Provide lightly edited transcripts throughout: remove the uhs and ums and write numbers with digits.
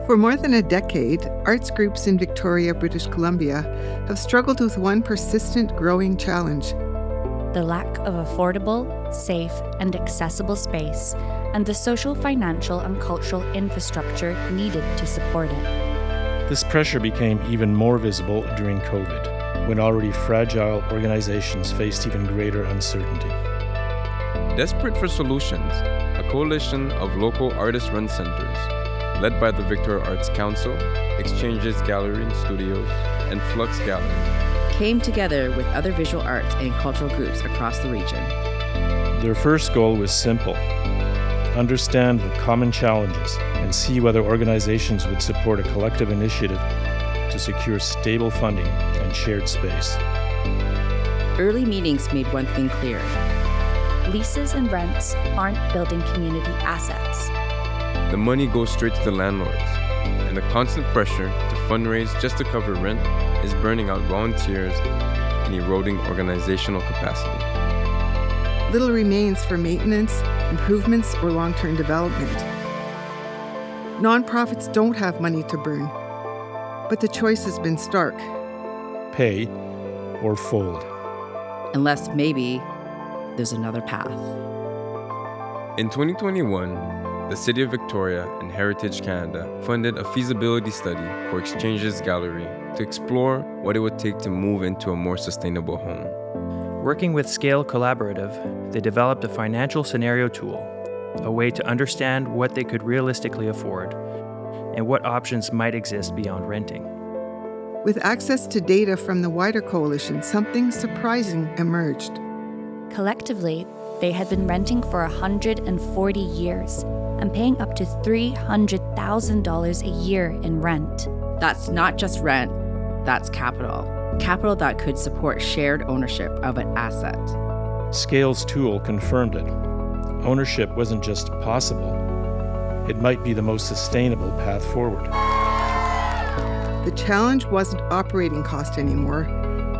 For more than a decade, arts groups in Victoria, British Columbia, have struggled with one persistent, growing challenge: the lack of affordable, safe, and accessible space, and the social, financial, and cultural infrastructure needed to support it. This pressure became even more visible during COVID, when already fragile organizations faced even greater uncertainty. Desperate for solutions, a coalition of local artist-run centers, led by the Victoria Arts Council, Exchanges Gallery and Studios, and Flux Gallery, came together with other visual arts and cultural groups across the region. Their first goal was simple: understand the common challenges and see whether organizations would support a collective initiative to secure stable funding and shared space. Early meetings made one thing clear: leases and rents aren't building community assets. The money goes straight to the landlords, and the constant pressure to fundraise just to cover rent is burning out volunteers and eroding organizational capacity. Little remains for maintenance, improvements, or long-term development. Nonprofits don't have money to burn, but the choice has been stark: pay or fold. Unless maybe there's another path. In 2021, the City of Victoria and Heritage Canada funded a feasibility study for Exchanges Gallery to explore what it would take to move into a more sustainable home. Working with Scale Collaborative, they developed a financial scenario tool, a way to understand what they could realistically afford and what options might exist beyond renting. With access to data from the wider coalition, something surprising emerged. Collectively, they had been renting for 140 years and paying up to $300,000 a year in rent. That's not just rent, that's capital. Capital that could support shared ownership of an asset. Scale's tool confirmed it. Ownership wasn't just possible, it might be the most sustainable path forward. The challenge wasn't operating cost anymore.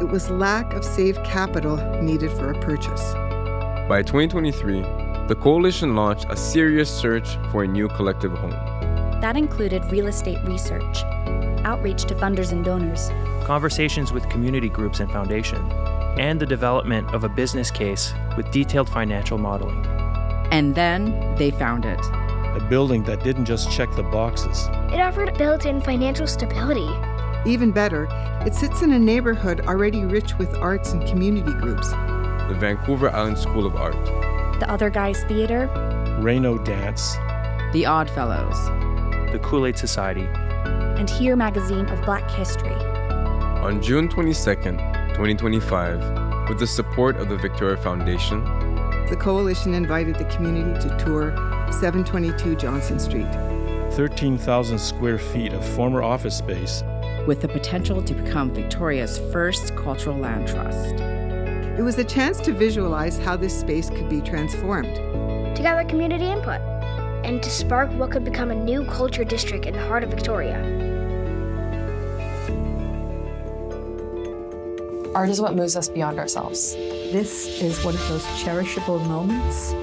It was lack of saved capital needed for a purchase. By 2023, the coalition launched a serious search for a new collective home. That included real estate research, outreach to funders and donors, conversations with community groups and foundation, and the development of a business case with detailed financial modeling. And then they found it. A building that didn't just check the boxes. It offered built-in financial stability. Even better, it sits in a neighborhood already rich with arts and community groups. The Vancouver Island School of Art, the Other Guys Theatre, Reno Dance, the Odd Fellows, the Kool-Aid Society, and Here Magazine of Black History. On June 22nd, 2025, with the support of the Victoria Foundation, the coalition invited the community to tour 722 Johnson Street. 13,000 square feet of former office space, with the potential to become Victoria's first cultural land trust. It was a chance to visualize how this space could be transformed, to gather community input, and to spark what could become a new culture district in the heart of Victoria. Art is what moves us beyond ourselves. This is one of those cherishable moments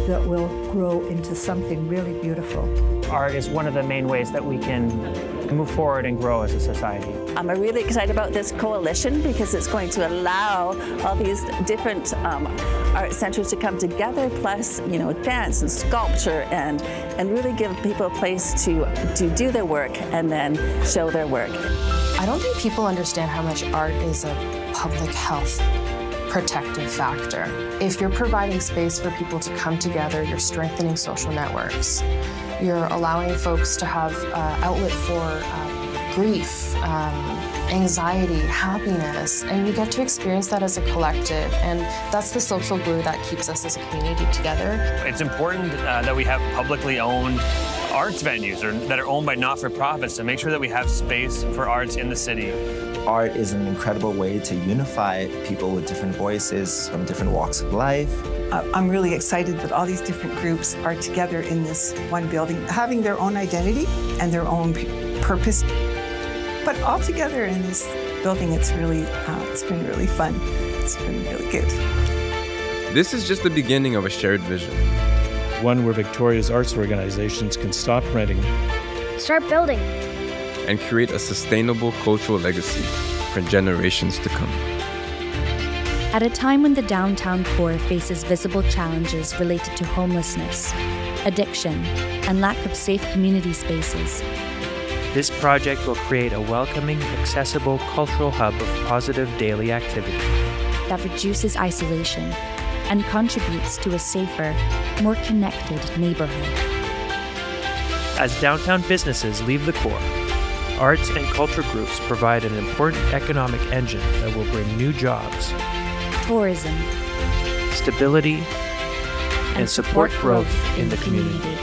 that will grow into something really beautiful. Art is one of the main ways that we can move forward and grow as a society. I'm really excited about this coalition because it's going to allow all these different art centers to come together, plus, dance and sculpture, and really give people a place to do their work and then show their work. I don't think people understand how much art is a public health protective factor. If you're providing space for people to come together, you're strengthening social networks. You're allowing folks to have outlet for grief, anxiety, happiness, and you get to experience that as a collective, and that's the social glue that keeps us as a community together. It's important that we have publicly owned arts venues that are owned by not-for-profits to make sure that we have space for arts in the city. Art is an incredible way to unify people with different voices from different walks of life. I'm really excited that all these different groups are together in this one building, having their own identity and their own purpose. But all together in this building, it's been really fun. It's been really good. This is just the beginning of a shared vision. One where Victoria's arts organizations can stop renting, Start building. and create a sustainable cultural legacy for generations to come. At a time when the downtown core faces visible challenges related to homelessness, addiction, and lack of safe community spaces, This project will create a welcoming, accessible cultural hub of positive daily activity that reduces isolation and contributes to a safer, more connected neighborhood. As downtown businesses leave the core, arts and culture groups provide an important economic engine that will bring new jobs, Tourism, stability, and support growth in the community.